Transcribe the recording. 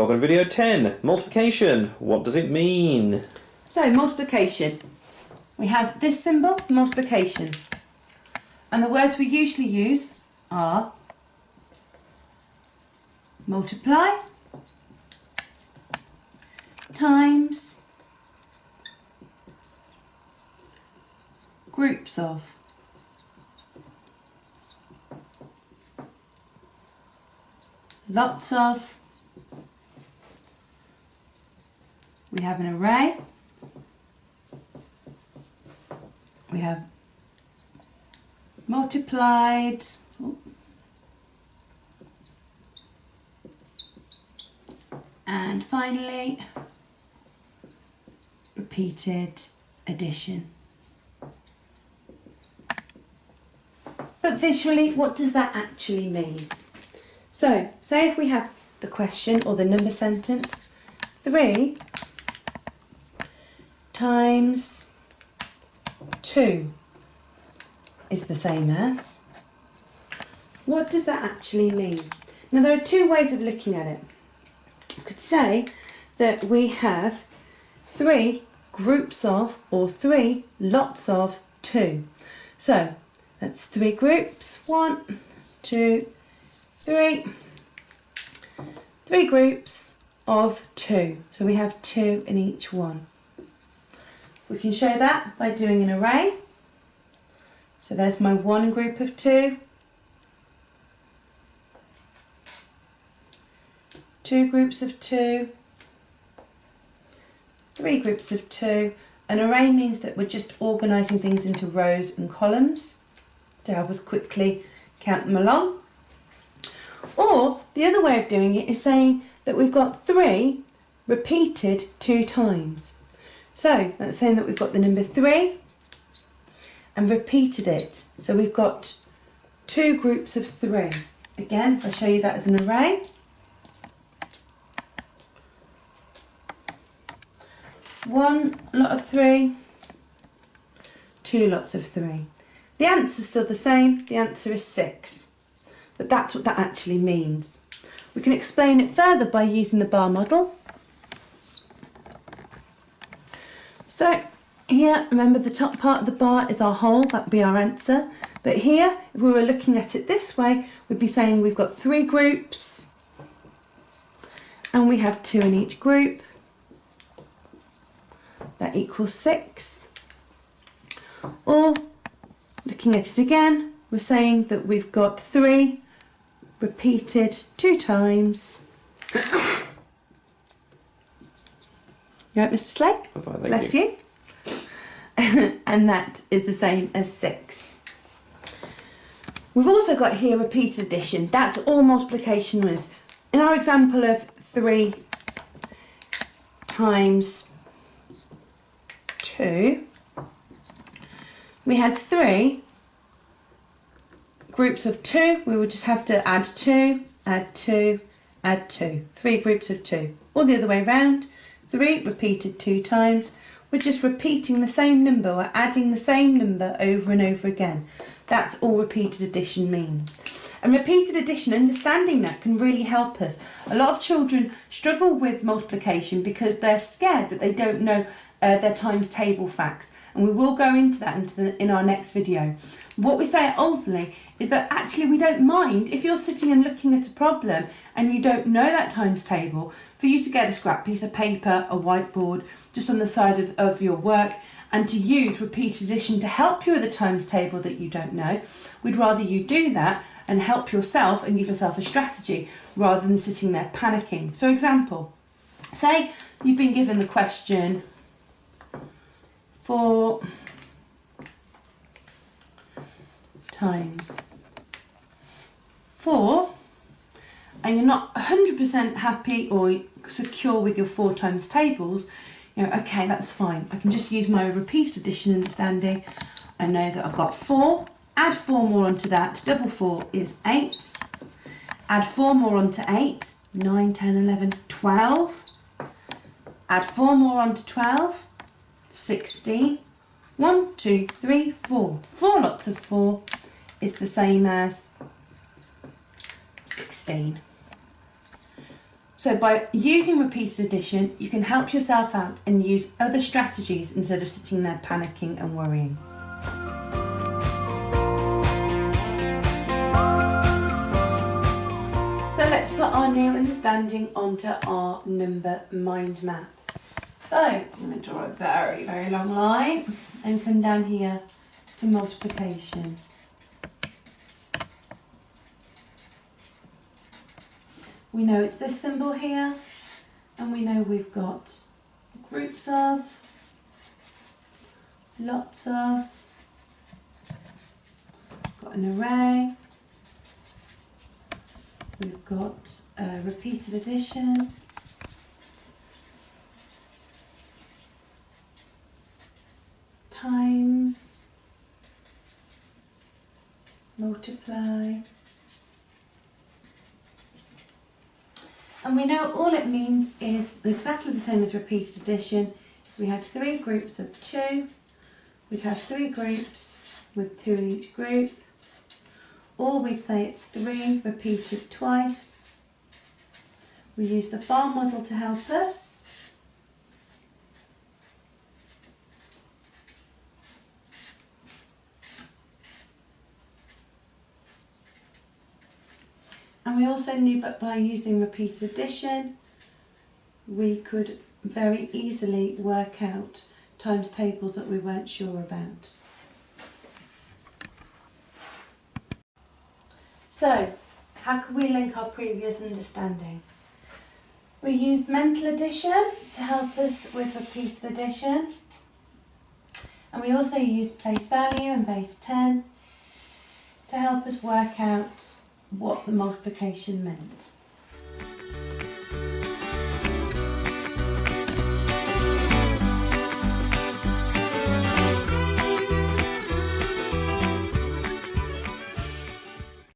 Welcome to video 10, multiplication. What does it mean? So, multiplication. We have this symbol, multiplication. And the words we usually use are multiply, times, groups of. Lots of. We have an array. We have multiplied. And finally, repeated addition. But visually, what does that actually mean? So, say if we have the question or the number sentence, 3 times 2 is the same as. What does that actually mean? Now, there are two ways of looking at it. You could say that we have 3 groups of, or 3 lots of 2. So, that's 3 groups, 1, 2, 3 groups of 2. So we have 2 in each one. We can show that by doing an array. So there's my 1 group of 2, 2 groups of 2, 3 groups of 2. An array means that we're just organising things into rows and columns to help us quickly count them along. Or the other way of doing it is saying that we've got 3 repeated 2 times. So that's saying that we've got the number 3 and repeated it. So we've got 2 groups of 3. Again, I'll show you that as an array. 1 lot of 3, 2 lots of 3. The answer's still the same. The answer is 6. But that's what that actually means. We can explain it further by using the bar model. So here, remember the top part of the bar is our whole, that would be our answer. But here, if we were looking at it this way, we'd be saying we've got 3 groups and we have 2 in each group. That equals 6. Or, looking at it again, we're saying that we've got 3 repeated 2 times. You right, Mr. Slay? Fine, Bless you. And that is the same as 6. We've also got here repeated addition. That's all multiplication was. In our example of 3 times 2, we had 3 groups of 2. We would just have to add 2, add 2, add 2. 3 groups of 2. Or the other way around. 3 repeated 2 times. We're just repeating the same number. We're adding the same number over and over again. That's all repeated addition means. And repeated addition, understanding that can really help us. A lot of children struggle with multiplication because they're scared that they don't know their times table facts. And we will go into that in our next video. What we say at Ulverley is that actually we don't mind if you're sitting and looking at a problem and you don't know that times table, for you to get a scrap piece of paper, a whiteboard, just on the side of your work, and to use repeated addition to help you with a times table that you don't know. We'd rather you do that and help yourself and give yourself a strategy rather than sitting there panicking. So example, say you've been given the question 4 times 4, and you're not 100% happy or secure with your 4 times tables. You know, okay, that's fine. I can just use my repeated addition understanding. I know that I've got 4, add 4 more onto that, double 4 is 8, add 4 more onto 8, 9, 10, 11, 12, add 4 more onto 12, 16, 1, 2, 3, 4. 4 lots of 4 is the same as 16. So by using repeated addition, you can help yourself out and use other strategies instead of sitting there panicking and worrying. So let's put our new understanding onto our number mind map. So I'm going to draw a very, very long line and come down here to multiplication. We know it's this symbol here, and we know we've got groups of, lots of, got an array, we've got repeated addition, times, multiply, and we know all it means is exactly the same as repeated addition. If we had 3 groups of 2, we'd have 3 groups with 2 in each group, or we'd say it's 3 repeated twice. We use the bar model to help us. And we also knew that by using repeated addition, we could very easily work out times tables that we weren't sure about. So, how can we link our previous understanding? We used mental addition to help us with repeated addition, and we also used place value and base 10 to help us work out what the multiplication meant.